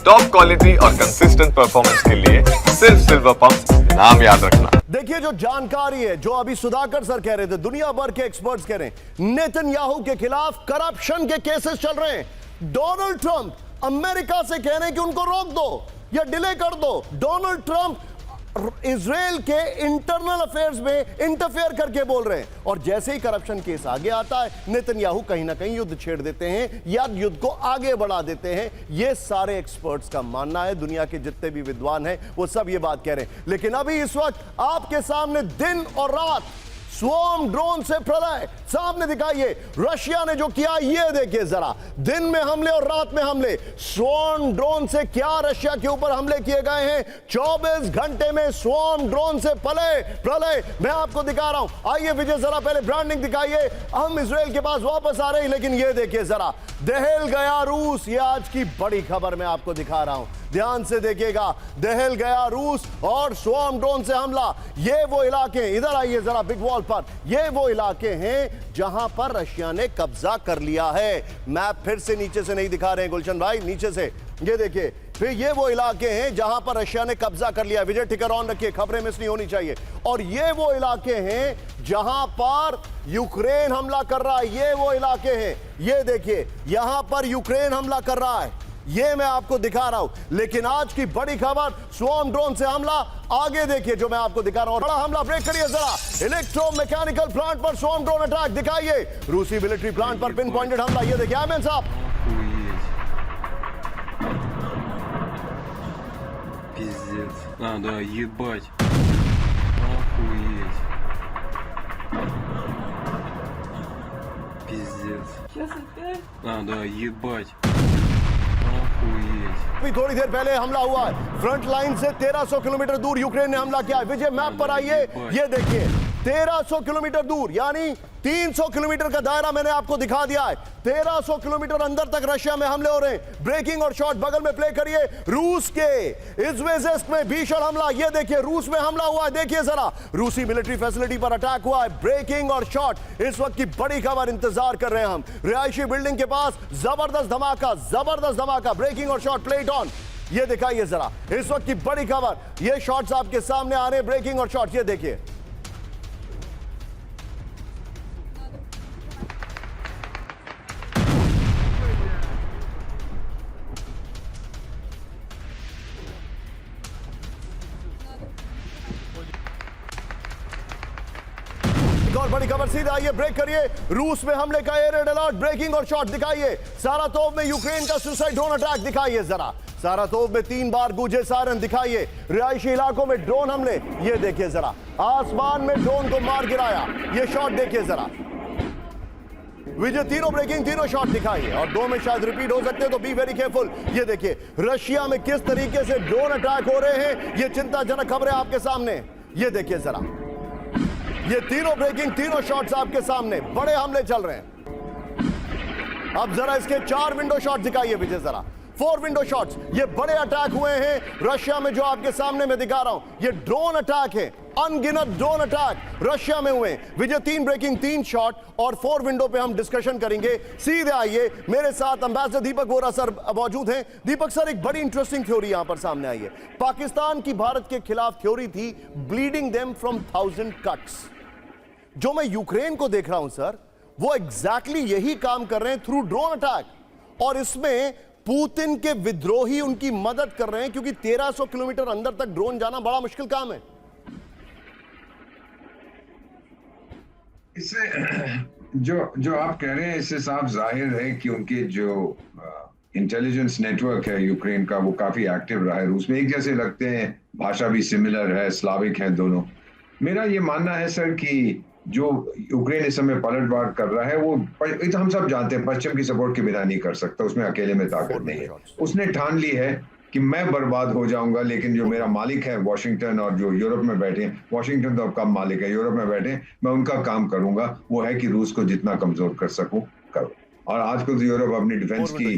Top quality और consistent performance के लिए सिर्फ सिल्वर पंप नाम याद रखना। देखिए जो जानकारी है, जो अभी सुधाकर सर कह रहे थे, दुनिया भर के एक्सपर्ट्स कह रहे हैं नेतन्याहू के खिलाफ करप्शन के केसेस चल रहे हैं। डोनाल्ड ट्रंप अमेरिका से कह रहे हैं कि उनको रोक दो या डिले कर दो। डोनाल्ड ट्रंप इजराइल के इंटरनल अफेयर्स में इंटरफेयर करके बोल रहे हैं, और जैसे ही करप्शन केस आगे आता है नेतन्याहू कहीं ना कहीं युद्ध छेड़ देते हैं या युद्ध को आगे बढ़ा देते हैं। ये सारे एक्सपर्ट्स का मानना है, दुनिया के जितने भी विद्वान हैं वो सब ये बात कह रहे हैं। लेकिन अभी इस वक्त आपके सामने दिन और रात स्वॉर्म ड्रोन से प्रलय सामने दिखाइए। रशिया ने जो किया ये देखिए जरा, दिन में हमले और रात में हमले। स्वॉर्म ड्रोन से क्या रशिया के ऊपर हमले किए गए हैं 24 घंटे में। स्वॉर्म ड्रोन से प्रलय मैं आपको दिखा रहा हूं। आइए विजय जरा पहले ब्रांडिंग दिखाइए। हम इजराइल के पास वापस आ रहे हैं, लेकिन ये देखिए जरा, दहल गया रूस। ये आज की बड़ी खबर मैं आपको दिखा रहा हूं, ध्यान से देखिएगा। दहल गया रूस और स्वॉर्म ड्रोन से हमला। ये वो इलाके, इधर आइए जरा बिग वॉल पर, ये वो इलाके हैं जहां पर रशिया ने कब्जा कर लिया है। मैप फिर से नीचे से नहीं दिखा रहे हैं गुलशन भाई, नीचे से ये देखिए। फिर ये वो इलाके हैं जहां पर रशिया ने कब्जा कर लिया। विजय टिकर ऑन रखिए, खबरें मिस नहीं होनी चाहिए। और ये वो इलाके हैं जहां पर यूक्रेन हमला कर रहा है। ये वो इलाके हैं, ये देखिए, यहां पर यूक्रेन हमला कर रहा है, ये मैं आपको दिखा रहा हूं। लेकिन आज की बड़ी खबर, स्वॉर्म ड्रोन से हमला। आगे देखिए जो मैं आपको दिखा रहा हूं, बड़ा हमला। ब्रेक करिए जरा, इलेक्ट्रोमैकेनिकल प्लांट पर स्वॉर्म ड्रोन अटैक दिखाइए। रूसी मिलिट्री प्लांट पर पिन पॉइंटेड हमला। ये देखिए आमिर साहब, Пиздец. Да, ебать. Охуеть. Пиздец. Сейчас опять? Да, ебать. Охуеть. अभी थोड़ी देर पहले हमला हुआ है। फ्रंट लाइन से 1300 किलोमीटर दूर यूक्रेन ने हमला किया है। विजय मैप पर आइए, ये देखिए 1300 किलोमीटर दूर, यानी 300 किलोमीटर का दायरा मैंने आपको दिखा दिया है। 1300 किलोमीटर अंदर तक रशिया में हमले हो रहे हैं। ब्रेकिंग और शॉट बगल में प्ले करिए। रूस के इज़वेज़्क में भीषण हमला, ये देखिए रूस में हमला हुआ है। देखिए जरा, रूसी मिलिट्री फैसिलिटी पर अटैक हुआ है। ब्रेकिंग और शॉट, इस वक्त की बड़ी खबर इंतजार कर रहे हैं हम। रिहायशी बिल्डिंग के पास जबरदस्त धमाका। ब्रेकिंग और शॉट प्लेट ऑन, ये दिखाइए जरा, इस वक्त की बड़ी खबर। ये शॉट्स आपके सामने आ रहे हैं, ब्रेकिंग और शॉट, ये देखिए। और बड़ी खबर सीधा आइए, ब्रेक करिए। रूस में हमले का एयर रेड अलर्ट, ब्रेकिंग और शॉट दिखाइए। सारातोव में यूक्रेन का सुसाइड ड्रोन अटैक दिखाइए जरा। सारातोव में 3 बार गूंजे सायरन दिखाइए। रिहायशी इलाकों में ड्रोन हमले, ये देखिए जरा, आसमान में ड्रोन को मार गिराया। ये शॉट देखिए जरा। विजय तीनों ब्रेकिंग, तीनों शॉट दिखाइए, और 2 में शायद रिपीट हो सकते हैं, तो बी वेरी केयरफुल। ये देखिए रशिया में किस तरीके से ड्रोन अटैक हो रहे हैं, ये चिंताजनक खबरें आपके सामने। ये देखिए जरा, ये तीनों ब्रेकिंग, तीनों शॉट्स आपके सामने, बड़े हमले चल रहे हैं। अब जरा इसके 4 विंडो शॉट दिखाइए विजय जरा, 4 विंडो शॉट्स। ये बड़े अटैक हुए हैं रशिया में, जो आपके सामने मैं दिखा रहा हूं। ये ड्रोन अटैक है, अनगिनत ड्रोन अटैक रशिया में हुए। विजय 3 ब्रेकिंग, 3 शॉट और 4 विंडो पे हम डिस्कशन करेंगे। सीधे आइए, मेरे साथ एम्बेसडर दीपक वोरा सर मौजूद हैं। दीपक सर, एक बड़ी इंटरेस्टिंग थ्योरी यहां पर सामने आई है। पाकिस्तान की भारत के खिलाफ थ्योरी थी, ब्लीडिंग देम फ्रॉम 1000 कट्स। जो मैं यूक्रेन को देख रहा हूं सर, वो एग्जैक्टली यही काम कर रहे हैं थ्रू ड्रोन अटैक। और इसमें पुतिन के विद्रोही उनकी मदद कर रहे हैं, क्योंकि 1300 किलोमीटर अंदर तक ड्रोन जाना बड़ा मुश्किल काम है। इससे जो आप कह रहे हैं, इससे साफ जाहिर है कि उनके जो इंटेलिजेंस नेटवर्क है यूक्रेन का, वो काफी एक्टिव रहा है रूस में। एक जैसे लगते हैं, भाषा भी सिमिलर है, स्लाविक है दोनों। मेरा ये मानना है सर कि जो यूक्रेन इस समय पलटवार कर रहा है, वो तो हम सब जानते हैं पश्चिम की सपोर्ट के बिना नहीं कर सकता, उसमें अकेले में ताकत नहीं है। उसने ठान ली है कि मैं बर्बाद हो जाऊंगा, लेकिन जो मेरा मालिक है वॉशिंगटन और जो यूरोप में बैठे हैं, वॉशिंगटन तो अब कम मालिक है, यूरोप में बैठे हैं, मैं उनका काम करूंगा, वो है कि रूस को जितना कमजोर कर सकूं करूं। और आजकल तो यूरोप अपनी डिफेंस की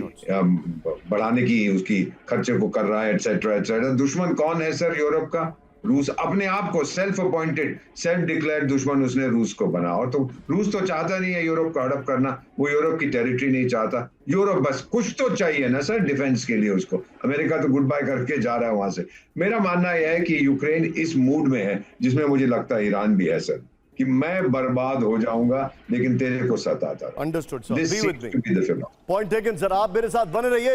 बढ़ाने की उसकी खर्चे को कर रहा है, एटसेट्रा एटसेट्रा। दुश्मन कौन है सर यूरोप का? रूस अपने आप को सेल्फ अपॉइंटेड, सेल्फ डिक्लेयर्ड दुश्मन उसने रूस को बना। और तो रूस तो चाहता नहीं है यूरोप को हड़प करना, वो यूरोप की टेरिटरी नहीं चाहता। यूरोप बस कुछ तो चाहिए ना सर डिफेंस के लिए उसको। अमेरिका तो गुड बाय करके जा रहा है वहां से। मेरा मानना यह है कि यूक्रेन इस मूड में है जिसमें मुझे लगता है ईरान भी है सर, कि मैं बर्बाद हो जाऊंगा लेकिन तेरे को सताता। Understood sir, be with me. This seems to be the philosophy. Point taken sir, आप मेरे साथ बने रहिए।